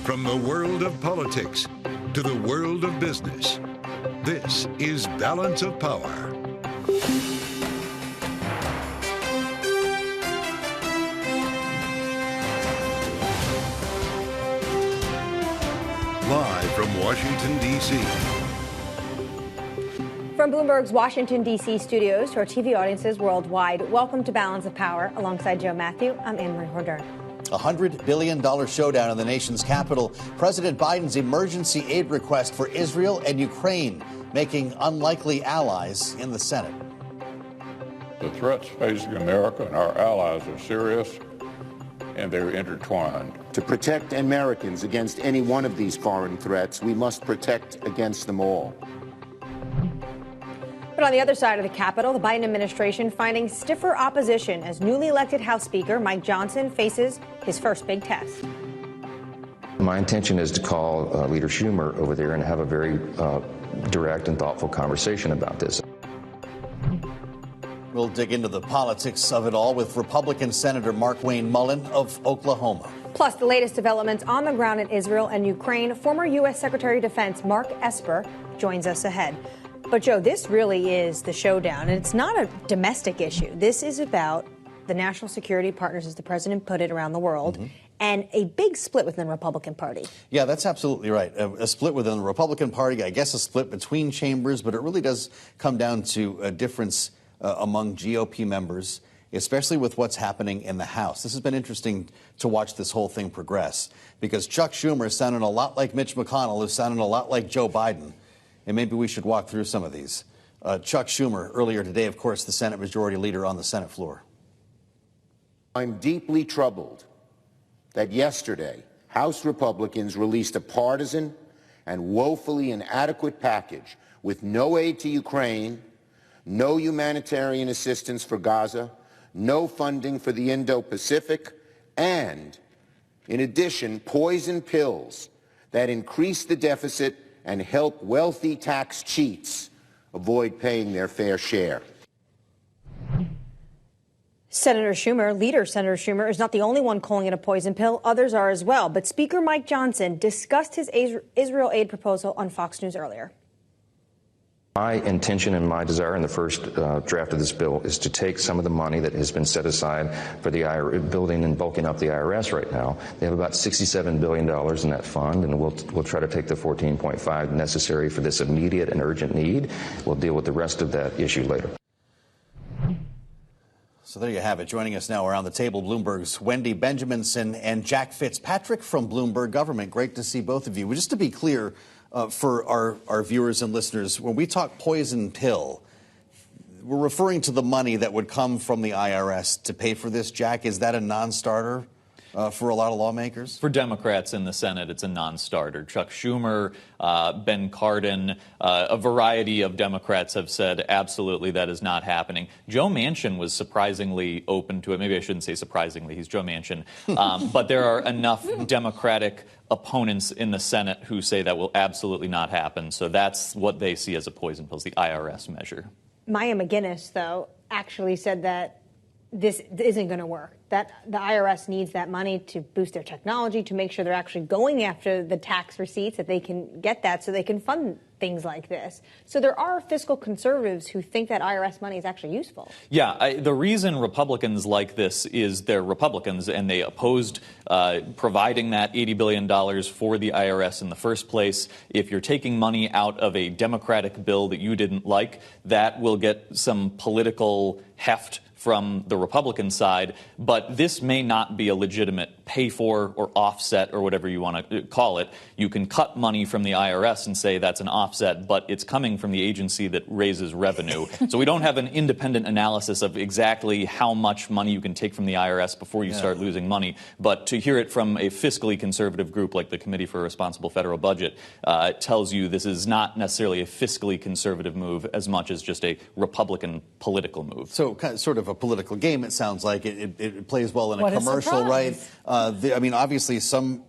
From the world of politics to the world of business, this is Balance of Power. Live from Washington, D.C. From Bloomberg's Washington, D.C. studios to our TV audiences worldwide, welcome to Balance of Power. Alongside Joe Matthew, I'm Anne-Marie Hordern. A $100 billion showdown in the nation's capital. President Biden's emergency aid request for Israel and Ukraine, making unlikely allies in the Senate. The threats facing America and our allies are serious, and they're intertwined. To protect Americans against any one of these foreign threats, we must protect against them all. But on the other side of the Capitol, the Biden administration finding stiffer opposition as newly elected House Speaker Mike Johnson faces his first big test. My intention is to call Leader Schumer over there and have a very direct and thoughtful conversation about this. We'll dig into the politics of it all with Republican Senator Markwayne Mullin of Oklahoma. Plus, the latest developments on the ground in Israel and Ukraine. Former U.S. Secretary of Defense Mark Esper joins us ahead. But, Joe, this really is the showdown, and it's not a domestic issue. This is about the national security partners, as the president put it, around the world, and a big split within the Republican Party. Yeah, that's absolutely right. A split within the Republican Party, I guess a split between chambers, but it really does come down to a difference among GOP members, especially with what's happening in the House. This has been interesting to watch this whole thing progress, because Chuck Schumer is sounding a lot like Mitch McConnell, who's sounding a lot like Joe Biden. And maybe we should walk through some of these. Chuck Schumer, earlier today, of course, the Senate Majority Leader on the Senate floor. I'm deeply troubled that yesterday, House Republicans released a partisan and woefully inadequate package with no aid to Ukraine, no humanitarian assistance for Gaza, no funding for the Indo-Pacific, and, in addition, poison pills that increase the deficit and help wealthy tax cheats avoid paying their fair share. Senator Schumer is not the only one calling it a poison pill. Others are as well. But Speaker Mike Johnson discussed his Israel aid proposal on Fox News earlier. My intention and my desire in the first draft of this bill is to take some of the money that has been set aside for the building and bulking up the IRS right now. They have about $67 billion in that fund, and we'll try to take the 14.5 necessary for this immediate and urgent need. We'll deal with the rest of that issue later. So there you have it. Joining us now around the table, Bloomberg's Wendy Benjaminson and Jack Fitzpatrick from Bloomberg Government. Great to see both of you. Well, just to be clear, for our viewers and listeners, when we talk poison pill, we're referring to the money that would come from the IRS to pay for this. Jack, is that a non-starter for a lot of lawmakers? For Democrats in the Senate, it's a non-starter. Chuck Schumer, Ben Cardin, a variety of Democrats have said absolutely that is not happening. Joe Manchin was surprisingly open to it. Maybe I shouldn't say surprisingly. He's Joe Manchin. But there are enough Democratic opponents in the Senate who say that will absolutely not happen. So that's what they see as a poison pill, the IRS measure. Maya McGinnis, though, actually said that this isn't going to work, that the IRS needs that money to boost their technology, to make sure they're actually going after the tax receipts, that they can get that so they can fund things like this. So there are fiscal conservatives who think that IRS money is actually useful. Yeah, the reason Republicans like this is they're Republicans, and they opposed providing that $80 billion for the IRS in the first place. If you're taking money out of a Democratic bill that you didn't like, that will get some political heft from the Republican side, but this may not be a legitimate pay for or offset or whatever you want to call it. You can cut money from the IRS and say that's an offset, but it's coming from the agency that raises revenue. So we don't have an independent analysis of exactly how much money you can take from the IRS before you start losing money. But to hear it from a fiscally conservative group like the Committee for a Responsible Federal Budget tells you this is not necessarily a fiscally conservative move as much as just a Republican political move. So sort of a political game, it sounds like. It plays well in a commercial, right? I mean, obviously, some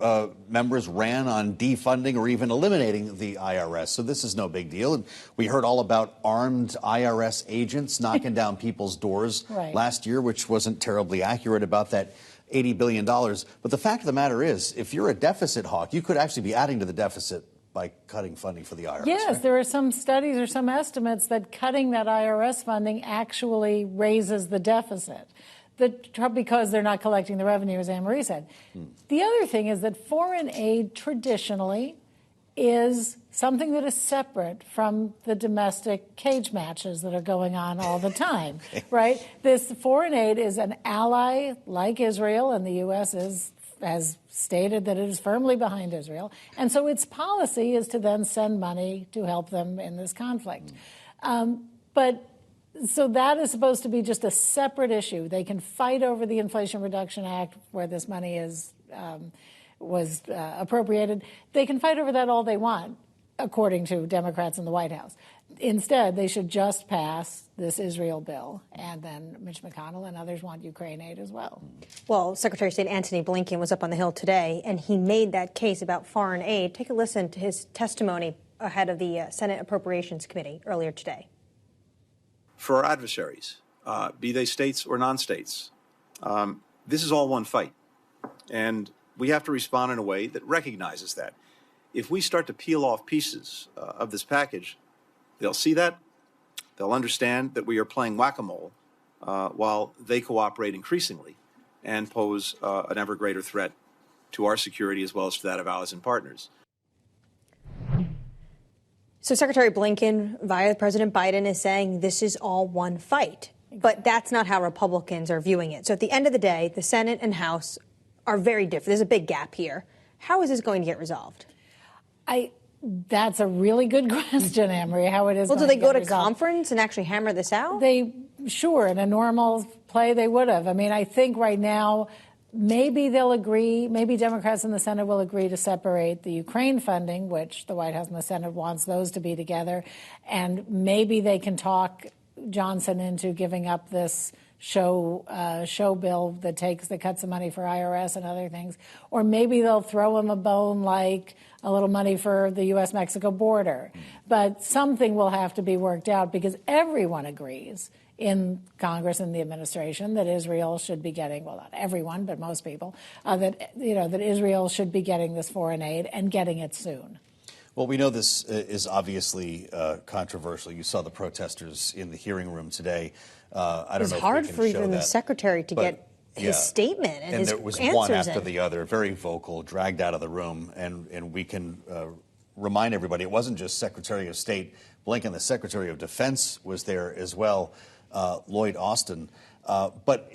members ran on defunding or even eliminating the IRS, so this is no big deal. And we heard all about armed IRS agents knocking down people's doors last year, which wasn't terribly accurate about that $80 billion. But the fact of the matter is, if you're a deficit hawk, you could actually be adding to the deficit by cutting funding for the IRS. Yes, right? there are some studies or some estimates that cutting that IRS funding actually raises the deficit. Because they're not collecting the revenue, as Anne Marie said. The other thing is that foreign aid traditionally is something that is separate from the domestic cage matches that are going on all the time, right? This foreign aid is an ally like Israel, and the U.S. has stated that it is firmly behind Israel. And so its policy is to then send money to help them in this conflict. So that is supposed to be just a separate issue. They can fight over the Inflation Reduction Act, where this money was appropriated. They can fight over that all they want, according to Democrats in the White House. Instead, they should just pass this Israel bill, and then Mitch McConnell and others want Ukraine aid as well. Well, Secretary of State Antony Blinken was up on the Hill today, and he made that case about foreign aid. Take a listen to his testimony ahead of the Senate Appropriations Committee earlier today. For our adversaries, be they states or non-states, this is all one fight. And we have to respond in a way that recognizes that. If we start to peel off pieces of this package, they'll see that, they'll understand that we are playing whack-a-mole while they cooperate increasingly and pose an ever greater threat to our security as well as to that of allies and partners. So Secretary Blinken, via President Biden, is saying this is all one fight. But that's not how Republicans are viewing it. So at the end of the day, the Senate and House are very different. There's a big gap here. How is this going to get resolved? That's a really good question, Anne-Marie, how it is Well, going do they to go to resolved. Conference and actually hammer this out? Sure, in a normal play, they would have. I mean, I think right now, maybe they'll agree, maybe Democrats in the Senate will agree to separate the Ukraine funding, which the White House and the Senate wants those to be together, and maybe they can talk Johnson into giving up this show bill that cuts the money for IRS and other things. Or maybe they'll throw him a bone like a little money for the U.S.-Mexico border. But something will have to be worked out because everyone agrees in Congress and the administration that Israel should be getting, well, not everyone, but most people, that Israel should be getting this foreign aid and getting it soon. Well, we know this is obviously controversial. You saw the protesters in the hearing room today. I don't know if we can show that. It was hard for even the secretary to get his statement and his there was answers one after in. the other, very vocal, dragged out of the room. And we can remind everybody, it wasn't just Secretary of State Blinken. The Secretary of Defense was there as well, Lloyd Austin. But,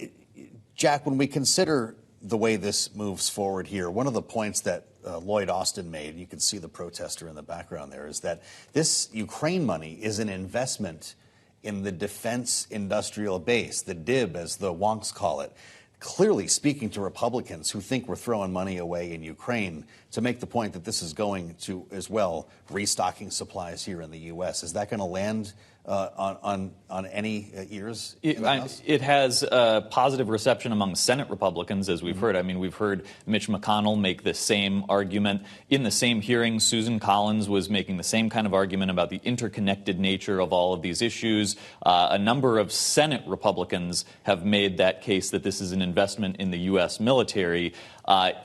Jack, when we consider the way this moves forward here, one of the points that Lloyd Austin made, you can see the protester in the background there, is that this Ukraine money is an investment in the defense industrial base, the DIB, as the wonks call it. Clearly speaking to Republicans who think we're throwing money away in Ukraine, to make the point that this is going to, as well, restocking supplies here in the U.S. Is that going to land on any ears? It has a positive reception among Senate Republicans, as we've heard. I mean, we've heard Mitch McConnell make the same argument. In the same hearing, Susan Collins was making the same kind of argument about the interconnected nature of all of these issues. A number of Senate Republicans have made that case that this is an investment in the U.S. military.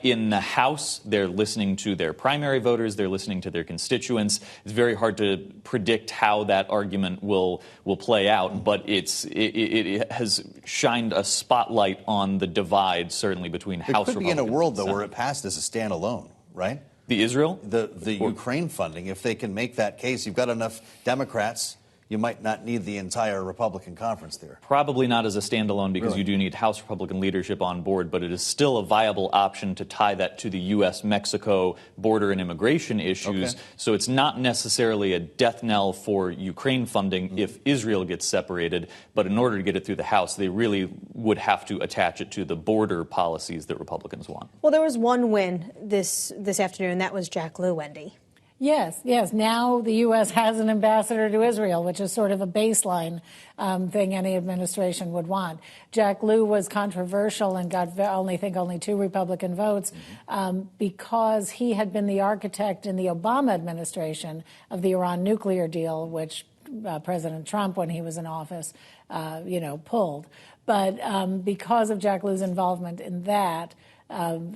In the House, they're listening to their primary voters. They're listening to their constituents. It's very hard to predict how that argument will play out, but it has shined a spotlight on the divide, certainly between House Republicans. It could be in a world, though, where it passed as a standalone, right? The Israel? The Ukraine funding, if they can make that case, you've got enough Democrats, you might not need the entire Republican conference there. Probably not as a standalone because you do need House Republican leadership on board, but it is still a viable option to tie that to the U.S.-Mexico border and immigration issues. Okay. So it's not necessarily a death knell for Ukraine funding if Israel gets separated, but in order to get it through the House, they really would have to attach it to the border policies that Republicans want. Well, there was one win this afternoon, and that was Jack Lew, Wendy. Yes. Now the U.S. has an ambassador to Israel, which is sort of a baseline thing any administration would want. Jack Lew was controversial and got only 2 Republican votes because he had been the architect in the Obama administration of the Iran nuclear deal, which President Trump, when he was in office, pulled. But because of Jack Lew's involvement in that,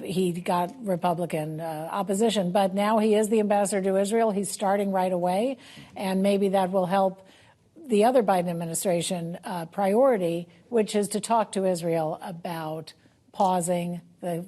he got Republican opposition. But now he is the ambassador to Israel. He's starting right away, and maybe that will help the other Biden administration priority, which is to talk to Israel about pausing the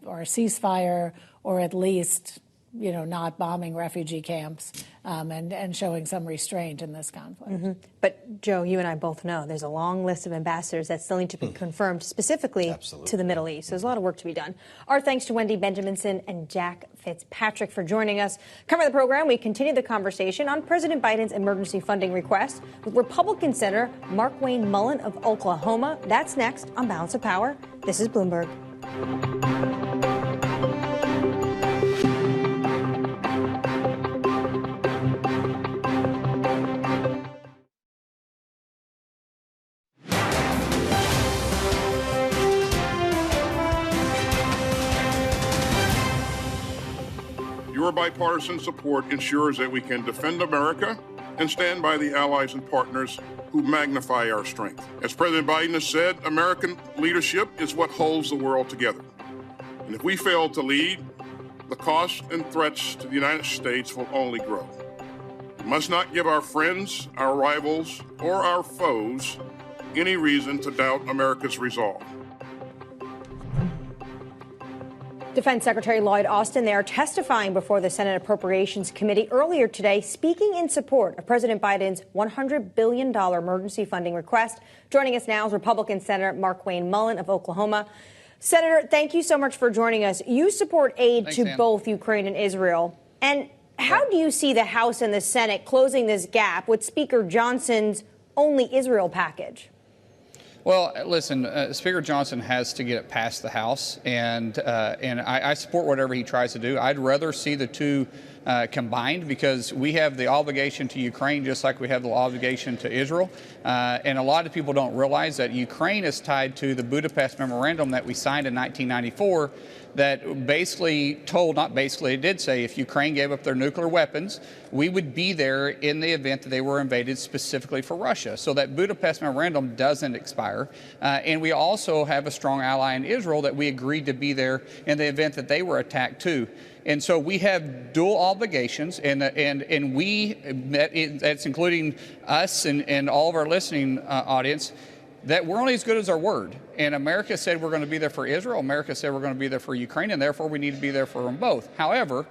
or a ceasefire, or at least, not bombing refugee camps, and showing some restraint in this conflict. But, Joe, you and I both know there's a long list of ambassadors that still need to be confirmed specifically to the Middle East. So there's a lot of work to be done. Our thanks to Wendy Benjaminson and Jack Fitzpatrick for joining us. Covering the program, we continue the conversation on President Biden's emergency funding request with Republican Senator Markwayne Mullin of Oklahoma. That's next on Balance of Power. This is Bloomberg. Your bipartisan support ensures that we can defend America and stand by the allies and partners who magnify our strength. As President Biden has said, American leadership is what holds the world together. And if we fail to lead, the costs and threats to the United States will only grow. We must not give our friends, our rivals, or our foes any reason to doubt America's resolve. Defense Secretary Lloyd Austin there testifying before the Senate Appropriations Committee earlier today, speaking in support of President Biden's $100 billion emergency funding request. Joining us now is Republican Senator Markwayne Mullin of Oklahoma. Senator, thank you so much for joining us. You support aid to both Ukraine and Israel. And how do you see the House and the Senate closing this gap with Speaker Johnson's only Israel package? Well, listen, Speaker Johnson has to get it past the House, and I support whatever he tries to do. I'd rather see the two combined, because we have the obligation to Ukraine just like we have the obligation to Israel. And a lot of people don't realize that Ukraine is tied to the Budapest Memorandum that we signed in 1994 that basically told, not basically, it did say if Ukraine gave up their nuclear weapons, we would be there in the event that they were invaded specifically for Russia. So that Budapest Memorandum doesn't expire. And we also have a strong ally in Israel that we agreed to be there in the event that they were attacked too. And so we have dual obligations, and we, that's including us and all of our listening audience, that we're only as good as our word. And America said we're going to be there for Israel. America said we're going to be there for Ukraine, and therefore we need to be there for them both. However,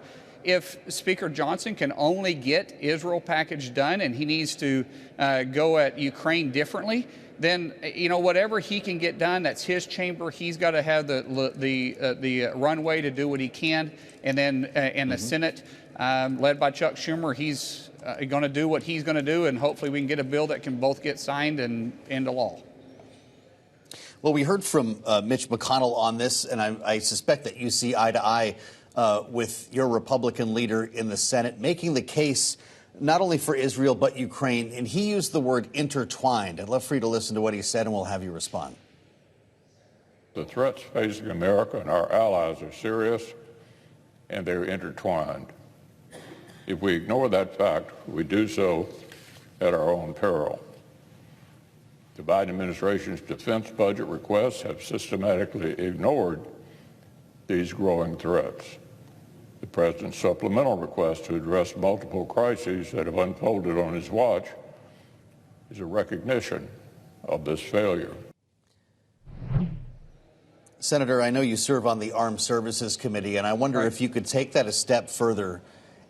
if Speaker Johnson can only get Israel package done and he needs to go at Ukraine differently, then, whatever he can get done, that's his chamber. He's got to have the runway to do what he can. And then in the Senate, led by Chuck Schumer, he's going to do what he's going to do, and hopefully we can get a bill that can both get signed and into law. Well, we heard from Mitch McConnell on this, and I suspect that you see eye to eye with your Republican leader in the Senate, making the case not only for Israel but Ukraine. And he used the word intertwined. I'd love for you to listen to what he said, and we'll have you respond. The threats facing America and our allies are serious, and they're intertwined. If we ignore that fact, we do so at our own peril. The Biden administration's defense budget requests have systematically ignored these growing threats. The president's supplemental request to address multiple crises that have unfolded on his watch is a recognition of this failure. Senator, I know you serve on the Armed Services Committee, and I wonder if you could take that a step further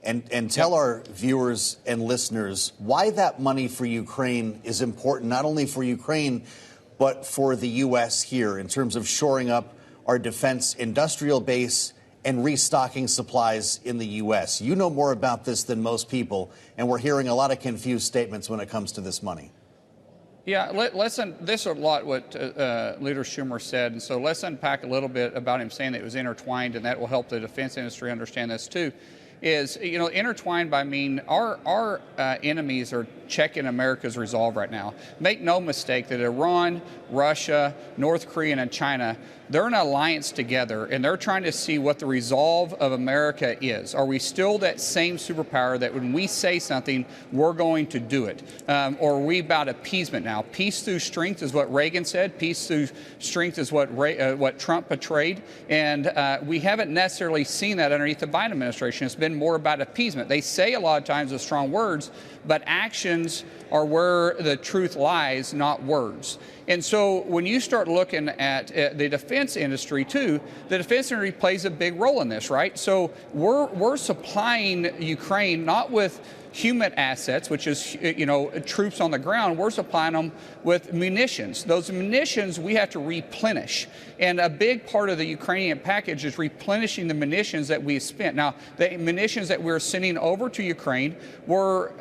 and tell our viewers and listeners why that money for Ukraine is important, not only for Ukraine, but for the U.S. here in terms of shoring up our defense industrial base and restocking supplies in the U.S. You know more about this than most people, and we're hearing a lot of confused statements when it comes to this money. Yeah, listen, this is a lot what Leader Schumer said, and so let's unpack a little bit about him saying that it was intertwined, and that will help the defense industry understand this too. is, you know, intertwined by, I mean, our enemies are checking America's resolve right now. Make no mistake that Iran, Russia, North Korea, and China, they're in an alliance together, and they're trying to see what the resolve of America is. Are we still that same superpower that when we say something, we're going to do it? Or are we about appeasement now? Peace through strength is what Reagan said. Peace through strength is what Trump portrayed. And we haven't necessarily seen that underneath the Biden administration. It's been more about appeasement. They say a lot of times with strong words, but actions are where the truth lies, not words. And so when you start looking at the defense industry too, the defense industry plays a big role in this, right? So we're supplying Ukraine not with human assets, which is, you know, troops on the ground. We're supplying them with munitions. Those munitions we have to replenish. And a big part of the Ukrainian package is replenishing the munitions that we've spent. Now, the munitions that we're sending over to Ukraine were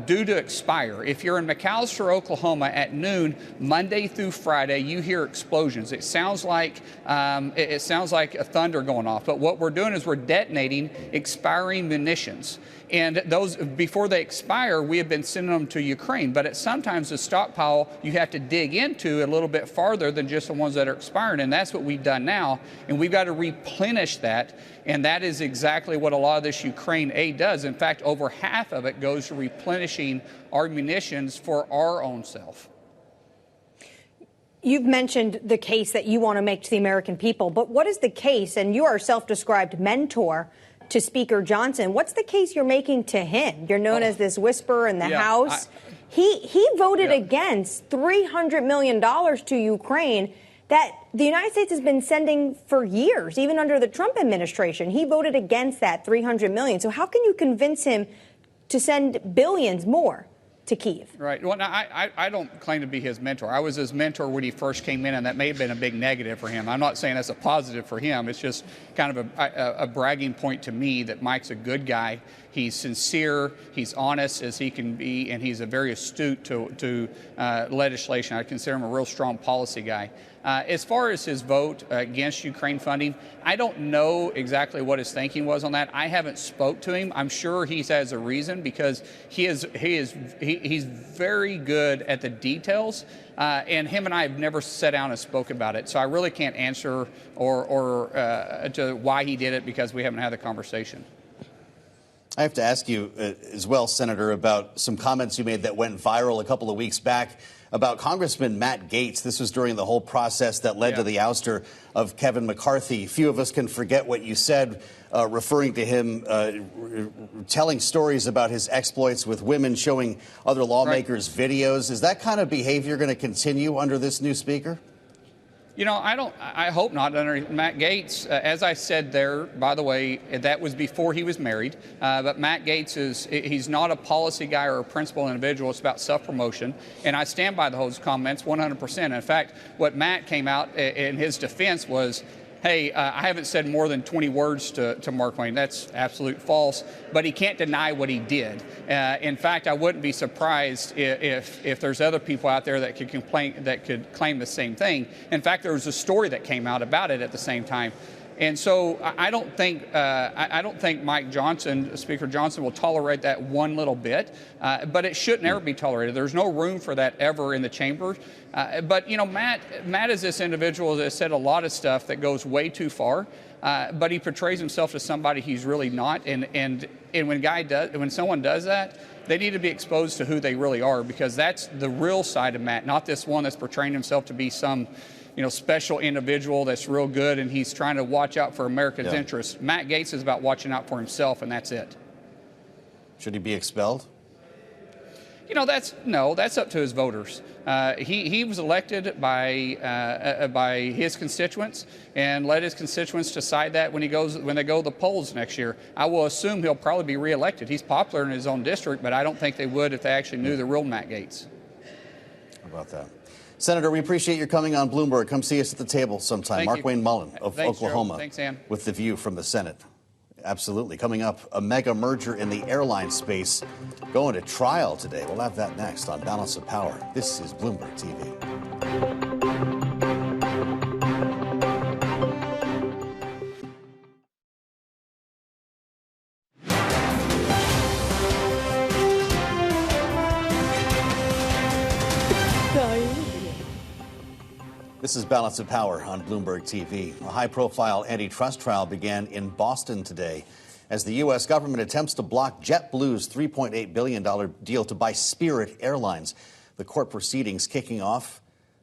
due to expire. If you're in McAlester, Oklahoma at noon, Monday through Friday, you hear explosions. It sounds like a thunder going off. But what we're doing is we're detonating expiring munitions. And those, before they expire, we have been sending them to Ukraine. But sometimes the stockpile you have to dig into a little bit farther than just the ones that are expiring. And that's what we've done now. And we've got to replenish that. And that is exactly what a lot of this Ukraine aid does. In fact, over half of it goes to replenishing our munitions for our own self. You've mentioned the case that you want to make to the American people. But what is the case? And you are a self-described mentor to Speaker Johnson. What's the case you're making to him? You're known as this whisperer in the House. He voted against $300 million to Ukraine that the United States has been sending for years, even under the Trump administration. He voted against that $300 million. So how can you convince him to send billions more to Kyiv? Right. Well, now, I don't claim to be his mentor. I was his mentor when he first came in, and that may have been a big negative for him. I'm not saying that's a positive for him. It's just kind of a bragging point to me that Mike's a good guy. He's sincere, he's honest as he can be, and he's a very astute to legislation. I consider him a real strong policy guy. As far as his vote against Ukraine funding, I don't know exactly what his thinking was on that. I haven't spoke to him. I'm sure he has a reason because he's very good at the details, and him and I have never sat down and spoke about it. So I really can't answer or to why he did it because we haven't had the conversation. I have to ask you as well, Senator, about some comments you made that went viral a couple of weeks back about Congressman Matt Gaetz. This was during the whole process that led to the ouster of Kevin McCarthy. Few of us can forget what you said, referring to him telling stories about his exploits with women, showing other lawmakers videos. Is that kind of behavior going to continue under this new speaker? You know, I hope not under Matt Gaetz. As I said there, by the way, that was before he was married. But Matt Gaetz he's not a policy guy or a principled individual. It's about self-promotion. And I stand by those comments 100%. In fact, what Matt came out in his defense was, hey, I haven't said more than 20 words to Markwayne. That's absolute false. But he can't deny what he did. In fact, I wouldn't be surprised if there's other people out there that could claim the same thing. In fact, there was a story that came out about it at the same time. And so I don't think Mike Johnson, Speaker Johnson, will tolerate that one little bit. But it shouldn't ever be tolerated. There's no room for that ever in the chamber. But, you know, Matt is this individual that said a lot of stuff that goes way too far. But he portrays himself as somebody he's really not. And when someone does that, they need to be exposed to who they really are, because that's the real side of Matt, not this one that's portraying himself to be some, you know, special individual that's real good and he's trying to watch out for America's interests. Matt Gaetz is about watching out for himself, and that's it. Should he be expelled? You know, that's up to his voters. He was elected by his constituents, and let his constituents decide that when they go to the polls next year. I will assume he'll probably be reelected. He's popular in his own district, but I don't think they would if they actually knew the real Matt Gaetz. How about that? Senator, we appreciate your coming on Bloomberg. Come see us at the table sometime. Markwayne Mullin of Oklahoma. Thanks, Ann. With The View from the Senate. Absolutely. Coming up, a mega merger in the airline space going to trial today. We'll have that next on Balance of Power. This is Bloomberg TV. This is Balance of Power on Bloomberg TV. A high-profile antitrust trial began in Boston today as the U.S. government attempts to block JetBlue's $3.8 billion deal to buy Spirit Airlines. The court proceedings kicking off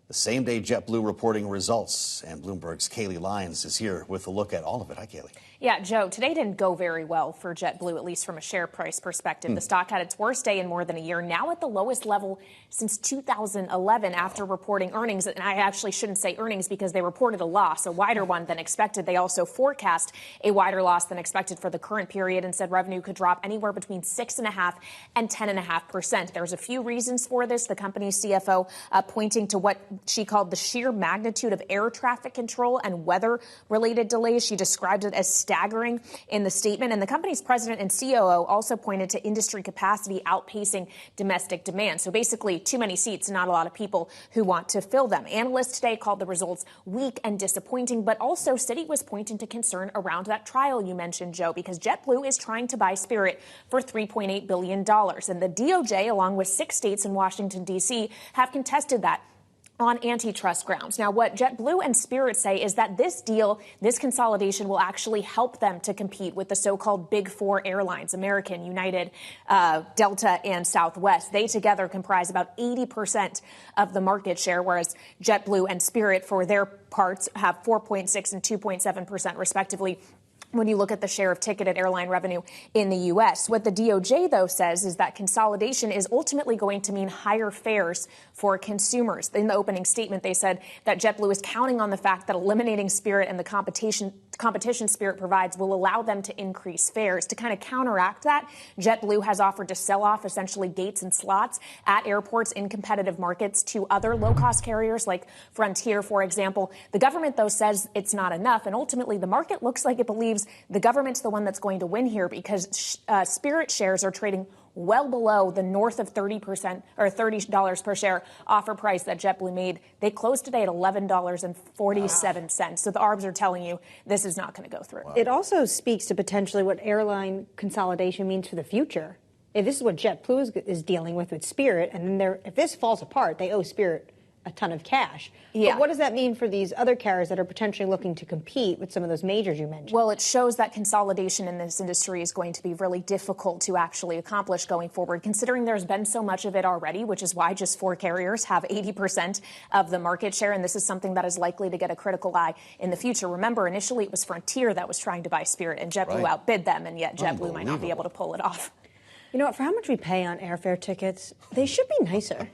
the same day JetBlue reporting results. And Bloomberg's Kaylee Lyons is here with a look at all of it. Hi, Kaylee. Yeah, Joe, today didn't go very well for JetBlue, at least from a share price perspective. The stock had its worst day in more than a year, now at the lowest level since 2011 after reporting earnings. And I actually shouldn't say earnings because they reported a loss, a wider one than expected. They also forecast a wider loss than expected for the current period and said revenue could drop anywhere between 6.5% and 10.5%. There's a few reasons for this. The company's CFO pointing to what she called the sheer magnitude of air traffic control and weather-related delays. She described it as staggering in the statement. And the company's president and COO also pointed to industry capacity outpacing domestic demand. So basically, too many seats, not a lot of people who want to fill them. Analysts today called the results weak and disappointing, but also Citi was pointing to concern around that trial you mentioned, Joe, because JetBlue is trying to buy Spirit for $3.8 billion. And the DOJ, along with 6 states in Washington, D.C., have contested that on antitrust grounds. Now, what JetBlue and Spirit say is that this deal, this consolidation will actually help them to compete with the so-called Big Four airlines, American, United, Delta, and Southwest. They together comprise about 80% of the market share, whereas JetBlue and Spirit, for their parts, have 4.6 and 2.7% respectively when you look at the share of ticketed airline revenue in the U.S. What the DOJ, though, says is that consolidation is ultimately going to mean higher fares for consumers. In the opening statement, they said that JetBlue is counting on the fact that eliminating Spirit and the competition Spirit provides will allow them to increase fares. To kind of counteract that, JetBlue has offered to sell off essentially gates and slots at airports in competitive markets to other low-cost carriers like Frontier, for example. The government, though, says it's not enough, and ultimately the market looks like it believes the government's the one that's going to win here because Spirit shares are trading well below the north of 30% or $30 per share offer price that JetBlue made. They closed today at $11.47. So the ARBs are telling you this is not going to go through. It also speaks to potentially what airline consolidation means for the future. If this is what JetBlue is dealing with Spirit, and then if this falls apart, they owe Spirit a ton of cash. Yeah. But what does that mean for these other carriers that are potentially looking to compete with some of those majors you mentioned? Well, it shows that consolidation in this industry is going to be really difficult to actually accomplish going forward, considering there's been so much of it already, which is why just 4 carriers have 80% of the market share. And this is something that is likely to get a critical eye in the future. Remember, initially it was Frontier that was trying to buy Spirit, and JetBlue outbid them, and yet JetBlue might not be able to pull it off. You know what? For how much we pay on airfare tickets, they should be nicer.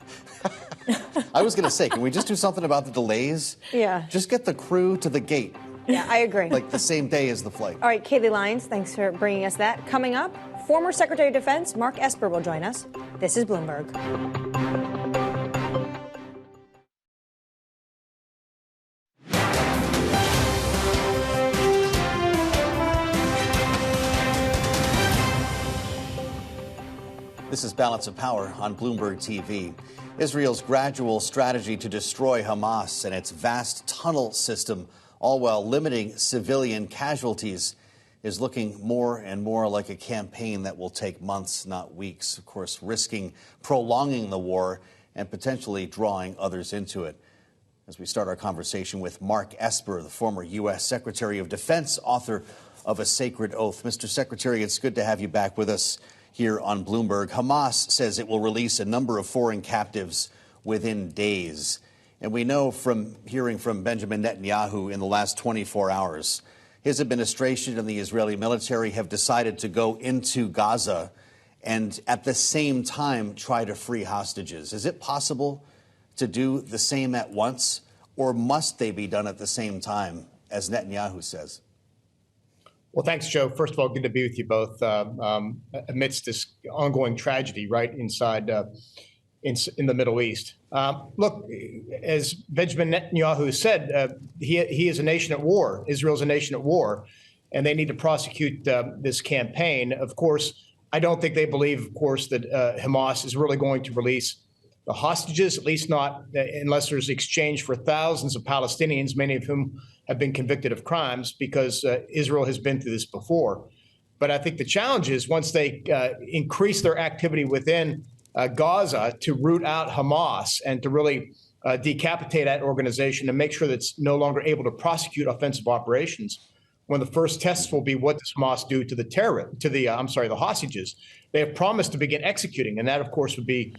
I was going to say, can we just do something about the delays? Yeah. Just get the crew to the gate. Yeah, I agree. Like the same day as the flight. All right, Kaylee Lyons, thanks for bringing us that. Coming up, former Secretary of Defense Mark Esper will join us. This is Bloomberg. This is Balance of Power on Bloomberg TV. Israel's gradual strategy to destroy Hamas and its vast tunnel system, all while limiting civilian casualties, is looking more and more like a campaign that will take months, not weeks. Of course, risking prolonging the war and potentially drawing others into it. As we start our conversation with Mark Esper, the former U.S. Secretary of Defense, author of A Sacred Oath. Mr. Secretary, it's good to have you back with us here on Bloomberg. Hamas says it will release a number of foreign captives within days. And we know from hearing from Benjamin Netanyahu in the last 24 hours, his administration and the Israeli military have decided to go into Gaza and at the same time try to free hostages. Is it possible to do the same at once, or must they be done at the same time, as Netanyahu says? Well, thanks, Joe. First of all, good to be with you both amidst this ongoing tragedy right inside in the Middle East. Look, as Benjamin Netanyahu said, he is a nation at war. Israel's a nation at war, and they need to prosecute this campaign. Of course, I don't think they believe, of course, that Hamas is really going to release the hostages, at least not unless there's exchange for thousands of Palestinians, many of whom have been convicted of crimes, because Israel has been through this before. But I think the challenge is once they increase their activity within Gaza to root out Hamas and to really decapitate that organization and make sure that it's no longer able to prosecute offensive operations. One of the first tests will be, what does Hamas do to the hostages? They have promised to begin executing, and that, of course, would be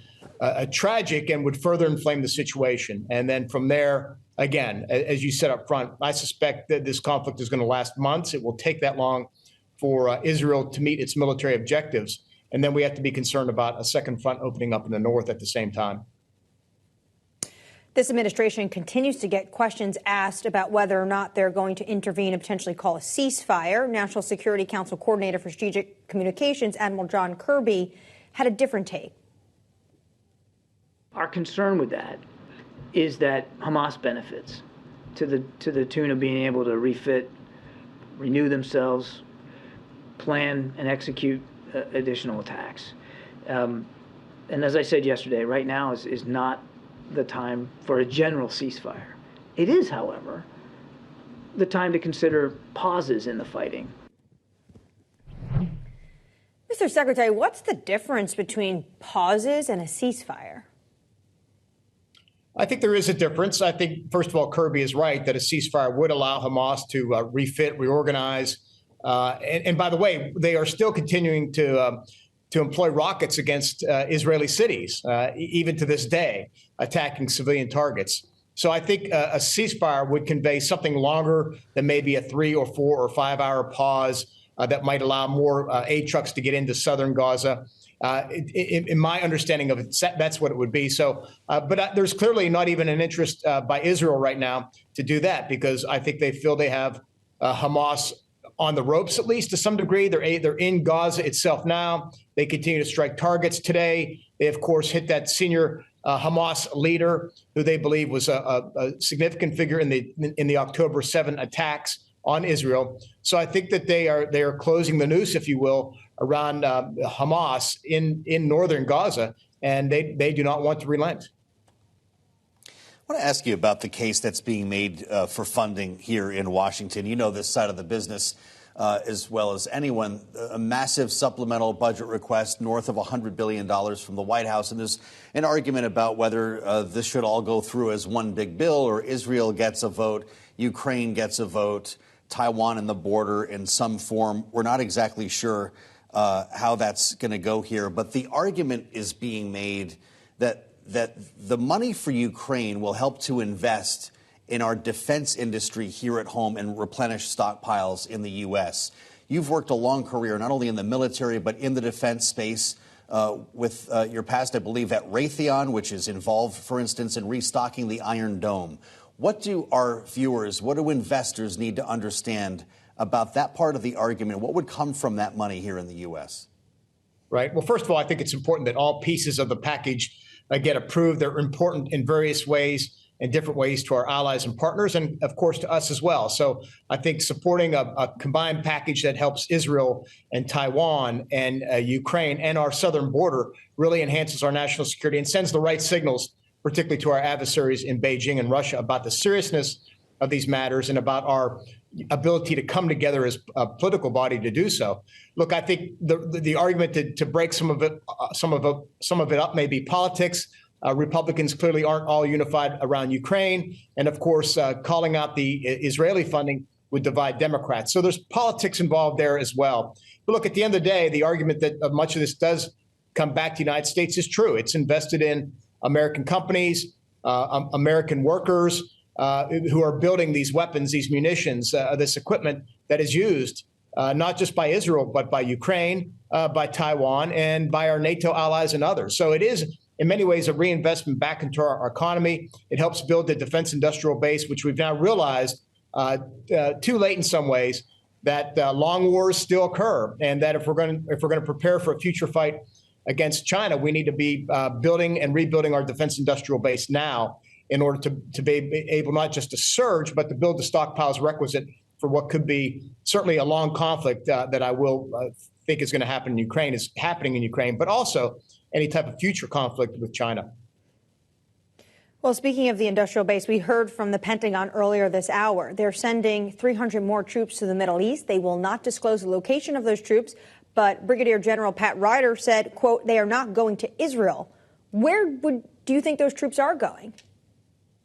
tragic and would further inflame the situation. And then from there, again, as you said up front, I suspect that this conflict is going to last months. It will take that long for Israel to meet its military objectives. And then we have to be concerned about a second front opening up in the north at the same time. This administration continues to get questions asked about whether or not they're going to intervene and potentially call a ceasefire. National Security Council Coordinator for Strategic Communications, Admiral John Kirby, had a different take. Our concern with that is that Hamas benefits to the tune of being able to refit, renew themselves, plan and execute additional attacks. And as I said yesterday, right now is not the time for a general ceasefire. It is, however, the time to consider pauses in the fighting. Mr. Secretary, what's the difference between pauses and a ceasefire? I think there is a difference. I think, first of all, Kirby is right that a ceasefire would allow Hamas to refit, reorganize. And by the way, they are still continuing to employ rockets against Israeli cities, even to this day, attacking civilian targets. So I think a ceasefire would convey something longer than maybe a 3 or 4 or 5 hour pause that might allow more aid trucks to get into southern Gaza. In my understanding of it, that's what it would be. So, but there's clearly not even an interest by Israel right now to do that, because I think they feel they have Hamas on the ropes, at least to some degree. They're in Gaza itself now. They continue to strike targets today. They, of course, hit that senior Hamas leader, who they believe was a significant figure in the October 7 attacks on Israel. So I think that they are closing the noose, if you will, around Hamas in northern Gaza, and they do not want to relent. I want to ask you about the case that's being made for funding here in Washington. You know this side of the business as well as anyone. A massive supplemental budget request north of $100 billion from the White House. And there's an argument about whether this should all go through as one big bill, or Israel gets a vote, Ukraine gets a vote, Taiwan and the border in some form. We're not exactly sure how that's going to go here. But the argument is being made that the money for Ukraine will help to invest in our defense industry here at home and replenish stockpiles in the U.S. You've worked a long career, not only in the military, but in the defense space with your past, I believe, at Raytheon, which is involved, for instance, in restocking the Iron Dome. What do our viewers, what do investors need to understand about that part of the argument? What would come from that money here in the U.S.? Right. Well, first of all, I think it's important that all pieces of the package get approved. They're important in various ways, in different ways, to our allies and partners, and of course to us as well. So I think supporting a combined package that helps Israel and Taiwan and Ukraine and our southern border really enhances our national security and sends the right signals, particularly to our adversaries in Beijing and Russia, about the seriousness of these matters and about our ability to come together as a political body to do so. Look, I think the argument to break some of it up may be politics. Republicans clearly aren't all unified around Ukraine, and of course, calling out the Israeli funding would divide Democrats. So there's politics involved there as well. But look, at the end of the day, the argument that much of this does come back to the United States is true. It's invested in American companies, American workers, who are building these weapons, these munitions, this equipment that is used not just by Israel, but by Ukraine, by Taiwan, and by our NATO allies and others. So it is, in many ways, a reinvestment back into our economy. It helps build the defense industrial base, which we've now realized too late in some ways, that long wars still occur, and that if we're going to prepare for a future fight against China, we need to be building and rebuilding our defense industrial base now, in order to be able not just to surge, but to build the stockpiles requisite for what could be certainly a long conflict that I will think is going to happen in Ukraine, is happening in Ukraine, but also any type of future conflict with China. Well, speaking of the industrial base, we heard from the Pentagon earlier this hour. They're sending 300 more troops to the Middle East. They will not disclose the location of those troops, but Brigadier General Pat Ryder said, quote, they are not going to Israel. Where do you think those troops are going?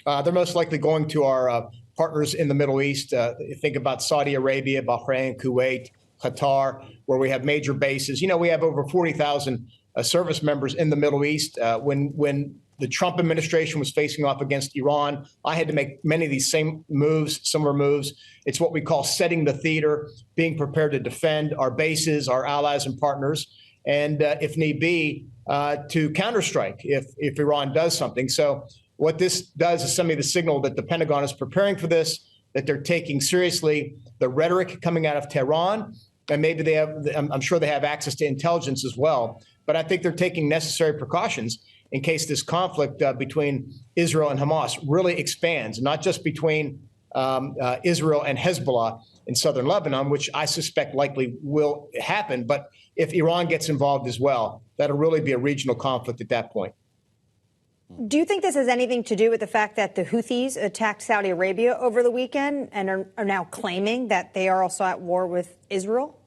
They're most likely going to our partners in the Middle East. Think about Saudi Arabia, Bahrain, Kuwait, Qatar, where we have major bases. We have over 40,000 service members in the Middle East. When the Trump administration was facing off against Iran, I had to make many of these similar moves. It's what we call setting the theater, being prepared to defend our bases, our allies and partners, and if need be, to counterstrike if Iran does something. So what this does is send me the signal that the Pentagon is preparing for this, that they're taking seriously the rhetoric coming out of Tehran, and maybe they have, I'm sure they have access to intelligence as well. But I think they're taking necessary precautions in case this conflict between Israel and Hamas really expands, not just between Israel and Hezbollah in southern Lebanon, which I suspect likely will happen. But if Iran gets involved as well, that'll really be a regional conflict at that point. Do you think this has anything to do with the fact that the Houthis attacked Saudi Arabia over the weekend and are now claiming that they are also at war with Israel?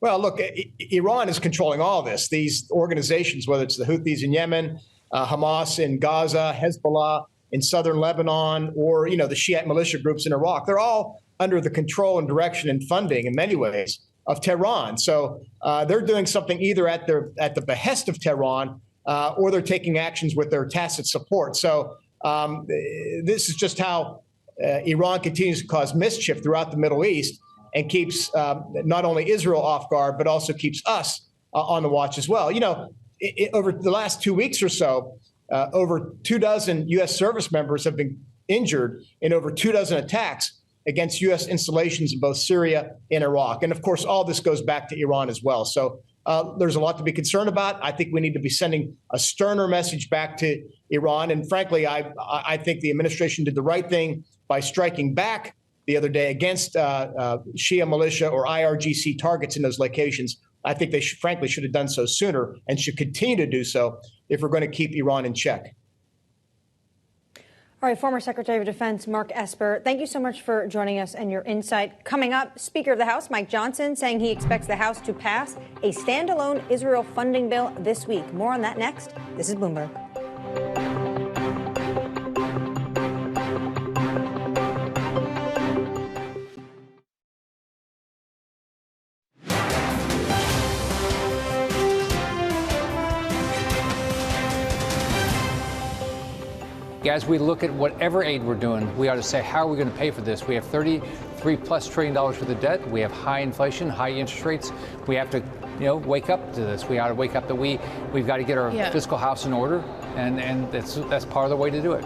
Well, look, Iran is controlling all this. These organizations, whether it's the Houthis in Yemen, Hamas in Gaza, Hezbollah in southern Lebanon, or, the Shiite militia groups in Iraq, they're all under the control and direction and funding in many ways of Tehran. So they're doing something either at the behest of Tehran or they're taking actions with their tacit support. So this is just how Iran continues to cause mischief throughout the Middle East and keeps not only Israel off guard, but also keeps us on the watch as well. Over the last 2 weeks or so, over 24 U.S. service members have been injured in over 24 attacks against U.S. installations in both Syria and Iraq. And of course, all this goes back to Iran as well. So there's a lot to be concerned about. I think we need to be sending a sterner message back to Iran. And frankly, I think the administration did the right thing by striking back the other day against Shia militia or IRGC targets in those locations. I think they frankly should have done so sooner and should continue to do so if we're going to keep Iran in check. All right, former Secretary of Defense Mark Esper, thank you so much for joining us and your insight. Coming up, Speaker of the House Mike Johnson saying he expects the House to pass a standalone Israel funding bill this week. More on that next. This is Bloomberg. As we look at whatever aid we're doing, we ought to say, how are we going to pay for this? We have $33+ trillion worth of debt. We have high inflation, high interest rates. We have to, wake up to this. We ought to wake up that we've got to get our fiscal house in order, and that's part of the way to do it.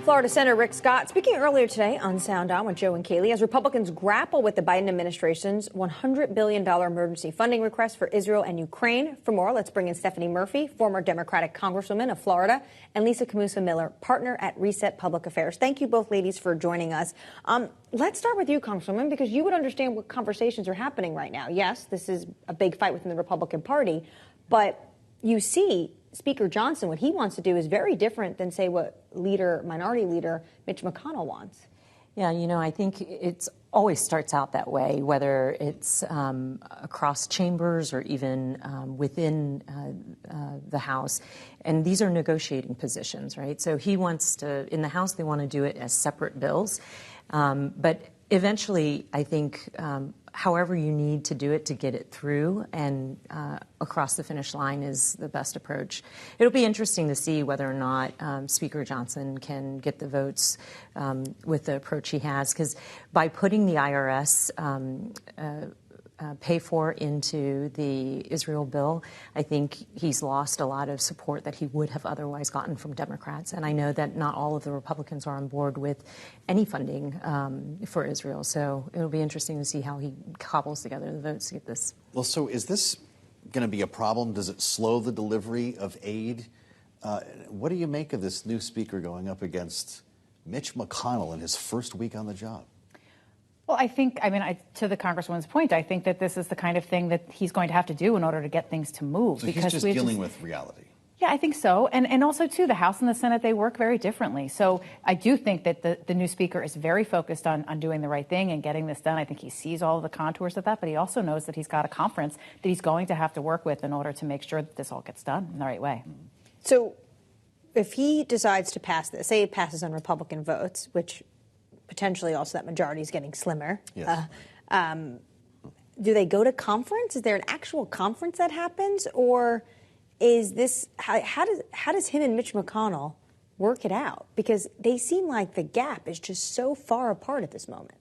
Florida Senator Rick Scott speaking earlier today on Sound On with Joe and Kaylee as Republicans grapple with the Biden administration's $100 billion emergency funding request for Israel and Ukraine. For more, let's bring in Stephanie Murphy, former Democratic Congresswoman of Florida, and Lisa Camusa Miller, partner at Reset Public Affairs. Thank you both, ladies, for joining us. Let's start with you, Congresswoman, because you would understand what conversations are happening right now. Yes, this is a big fight within the Republican Party, but you see Speaker Johnson, what he wants to do is very different than, say, what Minority Leader Mitch McConnell wants. Yeah, I think it always starts out that way, whether it's across chambers or even within the House. And these are negotiating positions, right? So he wants to, in the House, they want to do it as separate bills. But eventually, I think, however you need to do it to get it through and across the finish line is the best approach. It'll be interesting to see whether or not Speaker Johnson can get the votes with the approach he has, because by putting the IRS pay for into the Israel bill, I think he's lost a lot of support that he would have otherwise gotten from Democrats. And I know that not all of the Republicans are on board with any funding for Israel. So it'll be interesting to see how he cobbles together the votes to get this. Well, so is this going to be a problem? Does it slow the delivery of aid? What do you make of this new speaker going up against Mitch McConnell in his first week on the job? Well, I think, to the Congresswoman's point, I think that this is the kind of thing that he's going to have to do in order to get things to move. So he's just dealing with reality. Yeah, I think so. And also, too, the House and the Senate, they work very differently. So I do think that the new speaker is very focused on doing the right thing and getting this done. I think he sees all of the contours of that, but he also knows that he's got a conference that he's going to have to work with in order to make sure that this all gets done in the right way. So if he decides to pass this, say it passes on Republican votes, which potentially also that majority is getting slimmer. Yes. Do they go to conference? Is there an actual conference that happens, or is this how does him and Mitch McConnell work it out? Because they seem like the gap is just so far apart at this moment.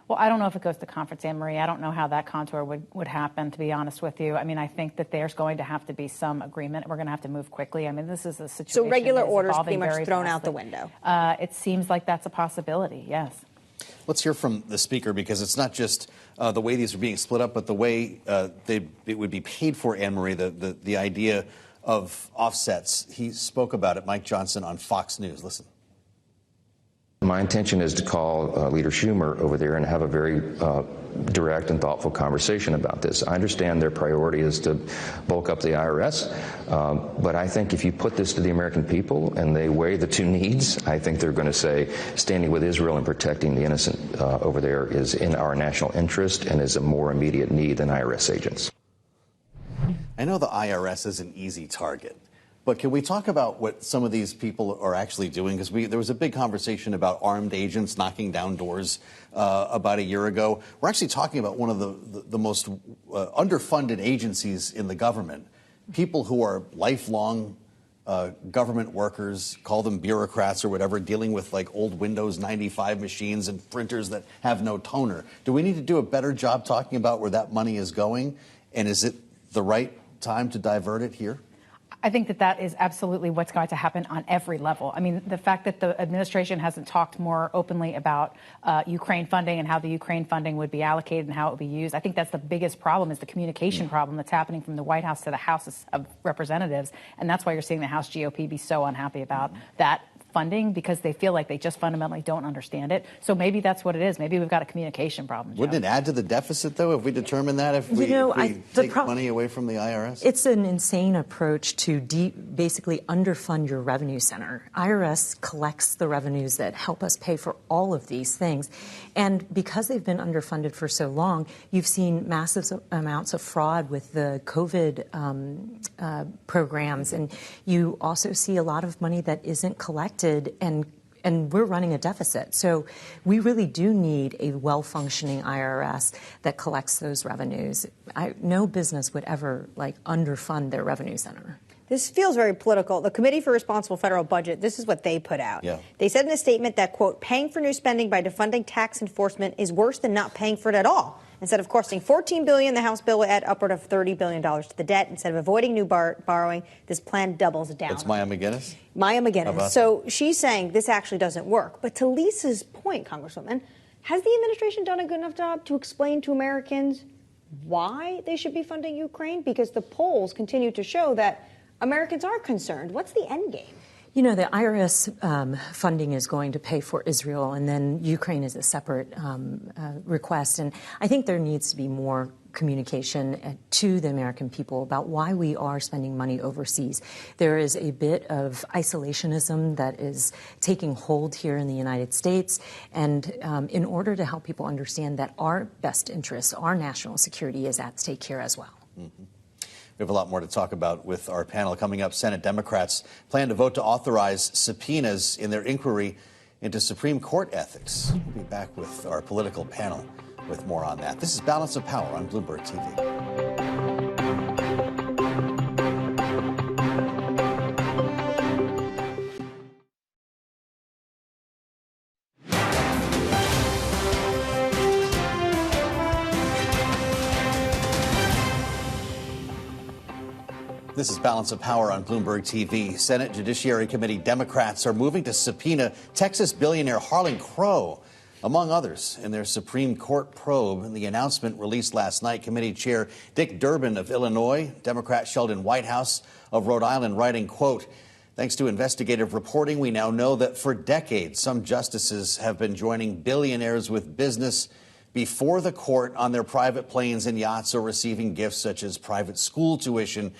Well, I don't know if it goes to conference, Anne-Marie. I don't know how that contour would happen, to be honest with you. I mean, I think that there's going to have to be some agreement. We're going to have to move quickly. I mean, this is a situation. So regular that is orders evolving pretty much very thrown fastly. out the window. It seems like that's a possibility, yes. Let's hear from the speaker, because it's not just the way these are being split up, but the way it would be paid for, Anne-Marie, the idea of offsets. He spoke about it, Mike Johnson, on Fox News. Listen. My intention is to call Leader Schumer over there and have a very direct and thoughtful conversation about this. I understand their priority is to bulk up the IRS, but I think if you put this to the American people and they weigh the two needs, I think they're going to say standing with Israel and protecting the innocent over there is in our national interest and is a more immediate need than IRS agents. I know the IRS is an easy target. But can we talk about what some of these people are actually doing? Because there was a big conversation about armed agents knocking down doors about a year ago. We're actually talking about one of the most underfunded agencies in the government. People who are lifelong government workers, call them bureaucrats or whatever, dealing with like old Windows 95 machines and printers that have no toner. Do we need to do a better job talking about where that money is going? And is it the right time to divert it here? I think that is absolutely what's going to happen on every level. I mean, the fact that the administration hasn't talked more openly about Ukraine funding and how the Ukraine funding would be allocated and how it would be used, I think that's the biggest problem, is the communication problem that's happening from the White House to the House of Representatives. And that's why you're seeing the House GOP be so unhappy about that funding, because they feel like they just fundamentally don't understand it. So maybe that's what it is. Maybe we've got a communication problem. Joe. Wouldn't it add to the deficit, though, if we determine that, if we take money away from the IRS? It's an insane approach to basically underfund your revenue center. IRS collects the revenues that help us pay for all of these things. And because they've been underfunded for so long, you've seen massive amounts of fraud with the COVID programs. And you also see a lot of money that isn't collected, and we're running a deficit. So we really do need a well-functioning IRS that collects those revenues. No business would ever underfund their revenue center. This feels very political. The Committee for Responsible Federal Budget, this is what they put out. Yeah. They said in a statement that, quote, paying for new spending by defunding tax enforcement is worse than not paying for it at all. Instead of costing $14 billion, the House bill will add upward of $30 billion to the debt. Instead of avoiding new borrowing, this plan doubles down. That's Maya McGinnis? Maya McGinnis. So she's saying this actually doesn't work. But to Lisa's point, Congresswoman, has the administration done a good enough job to explain to Americans why they should be funding Ukraine? Because the polls continue to show that Americans are concerned. What's the end game? You know, the IRS funding is going to pay for Israel, and then Ukraine is a separate request. And I think there needs to be more communication to the American people about why we are spending money overseas. There is a bit of isolationism that is taking hold here in the United States. And in order to help people understand that our best interests, our national security is at stake here as well. Mm-hmm. We have a lot more to talk about with our panel. Coming up, Senate Democrats plan to vote to authorize subpoenas in their inquiry into Supreme Court ethics. We'll be back with our political panel with more on that. This is Balance of Power on Bloomberg TV. This is Balance of Power on Bloomberg TV. Senate Judiciary Committee Democrats are moving to subpoena Texas billionaire Harlan Crow, among others, in their Supreme Court probe. In the announcement released last night, Committee Chair Dick Durbin of Illinois, Democrat Sheldon Whitehouse of Rhode Island writing, quote, thanks to investigative reporting, we now know that for decades, some justices have been joining billionaires with business before the court on their private planes and yachts, or receiving gifts such as private school tuition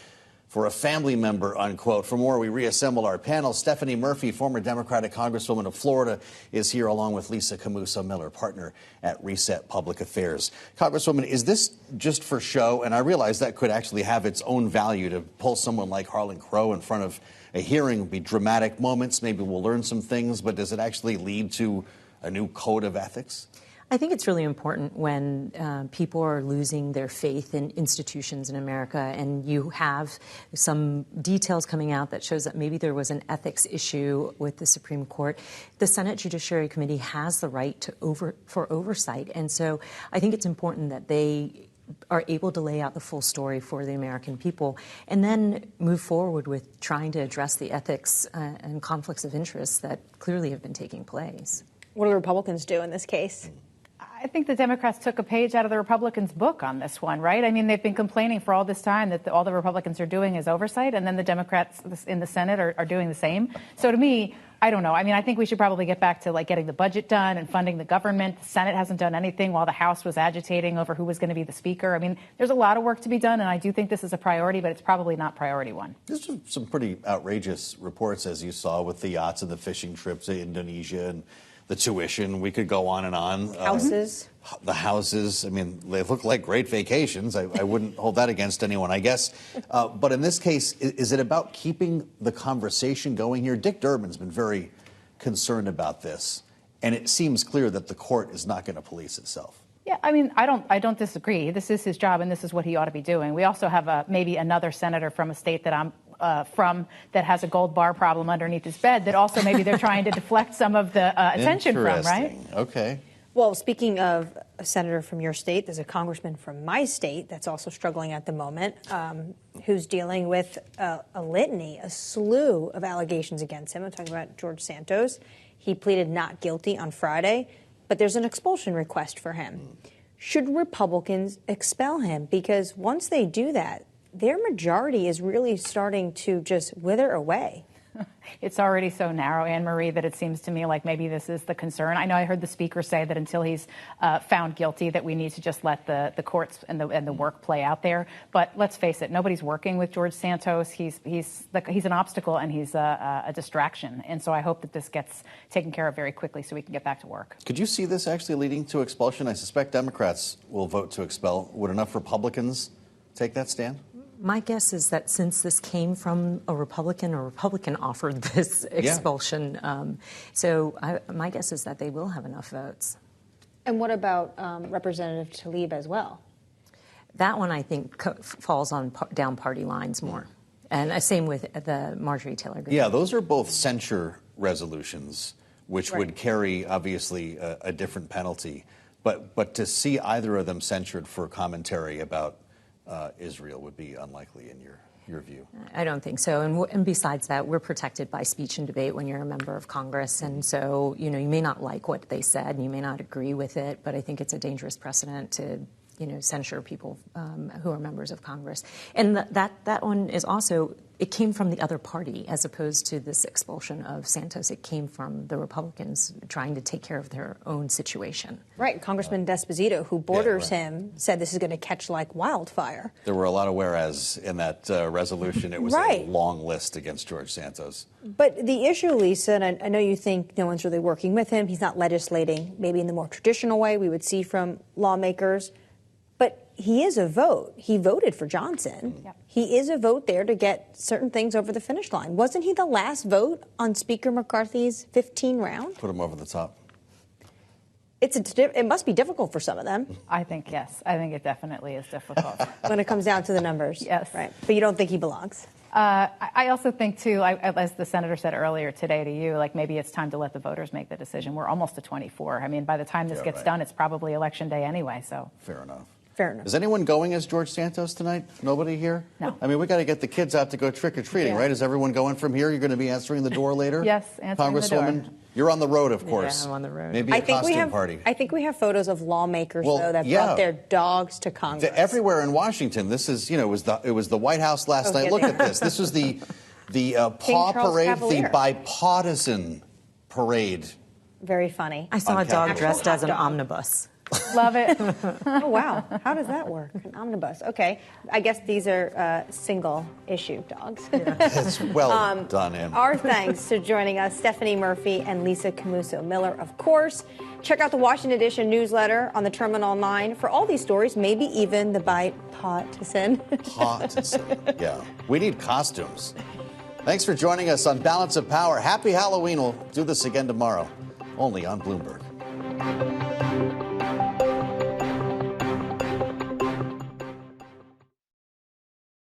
for a family member, unquote. For more, we reassemble our panel. Stephanie Murphy, former Democratic Congresswoman of Florida, is here, along with Lisa Camuso Miller, partner at Reset Public Affairs. Congresswoman, is this just for show? And I realize that could actually have its own value to pull someone like Harlan Crow in front of a hearing will be dramatic moments. Maybe we'll learn some things, but does it actually lead to a new code of ethics? I think it's really important when people are losing their faith in institutions in America, and you have some details coming out that shows that maybe there was an ethics issue with the Supreme Court. The Senate Judiciary Committee has the right to for oversight, and so I think it's important that they are able to lay out the full story for the American people and then move forward with trying to address the ethics and conflicts of interest that clearly have been taking place. What do the Republicans do in this case? I think the Democrats took a page out of the Republicans' book on this one, right? I mean, they've been complaining for all this time that all the Republicans are doing is oversight, and then the Democrats in the Senate are doing the same. So to me, I don't know. I mean, I think we should probably get back to like getting the budget done and funding the government. The Senate hasn't done anything while the House was agitating over who was going to be the speaker. I mean, there's a lot of work to be done, and I do think this is a priority, but it's probably not priority one. There's some pretty outrageous reports, as you saw, with the yachts and the fishing trips to Indonesia and the tuition. We could go on and on. Houses. The houses. I mean, they look like great vacations. I wouldn't hold that against anyone, I guess. But in this case, is it about keeping the conversation going here? Dick Durbin's been very concerned about this, and it seems clear that the court is not going to police itself. Yeah, I mean, I don't disagree. This is his job, and this is what he ought to be doing. We also have maybe another senator from a state that I'm from that has a gold bar problem underneath his bed that also maybe they're trying to deflect some of the attention from, right? Okay. Well, speaking of a senator from your state, there's a congressman from my state that's also struggling at the moment, who's dealing with a litany, a slew of allegations against him. I'm talking about George Santos. He pleaded not guilty on Friday, but there's an expulsion request for him. Should Republicans expel him? Because once they do that, their majority is really starting to just wither away. It's already so narrow, Anne-Marie, that it seems to me like maybe this is the concern. I know I heard the speaker say that until he's found guilty, that we need to just let the courts and the work play out there. But let's face it, nobody's working with George Santos. He's an obstacle and he's a distraction. And so I hope that this gets taken care of very quickly so we can get back to work. Could you see this actually leading to expulsion? I suspect Democrats will vote to expel. Would enough Republicans take that stand? My guess is that since this came from a Republican offered this expulsion. My guess is that they will have enough votes. And what about Representative Tlaib as well? That one, I think, falls on down party lines more. And same with the Marjorie Taylor Greene. Yeah, those are both censure resolutions, which would carry, obviously, a different penalty. But to see either of them censured for commentary about Israel would be unlikely in your view. I don't think so. And besides that, we're protected by speech and debate when you're a member of Congress. And so, you may not like what they said and you may not agree with it, but I think it's a dangerous precedent to, censure people who are members of Congress. And that one is also, it came from the other party as opposed to this expulsion of Santos. It came from the Republicans trying to take care of their own situation. Right. Congressman D'Esposito, who borders him, said this is going to catch like wildfire. There were a lot of whereas in that resolution. It was a long list against George Santos. But the issue, Lisa, and I know you think no one's really working with him. He's not legislating maybe in the more traditional way we would see from lawmakers. But he is a vote. He voted for Johnson. Yep. He is a vote there to get certain things over the finish line. Wasn't he the last vote on Speaker McCarthy's 15 round? Put him over the top. It must be difficult for some of them. I think, yes. I think it definitely is difficult. When it comes down to the numbers. Yes. Right. But you don't think he belongs? I also think, too, as the senator said earlier today to you, like maybe it's time to let the voters make the decision. We're almost to 24. I mean, by the time this gets done, it's probably Election Day anyway. So Fair enough. Fair enough. Is anyone going as George Santos tonight? Nobody here? No. I mean, we got to get the kids out to go trick-or-treating, right? Is everyone going from here? You're going to be answering the door later? Yes, answering the door. Congresswoman, you're on the road, of course. Yeah, I'm on the road. Maybe a costume party. I think we have photos of lawmakers, though, that brought their dogs to Congress. Everywhere in Washington. This is, it was the White House last night. Look at this. This was the paw parade, the bipartisan parade. Very funny. I saw a dog dressed as an omnibus. Love it. Oh, wow. How does that work? An omnibus. Okay. I guess these are single-issue dogs. It's well done, Em. Our thanks to joining us, Stephanie Murphy and Lisa Camuso-Miller, of course. Check out the Washington Edition newsletter on the Terminal 9 for all these stories, maybe even the bipartisan. Yeah. We need costumes. Thanks for joining us on Balance of Power. Happy Halloween. We'll do this again tomorrow, only on Bloomberg.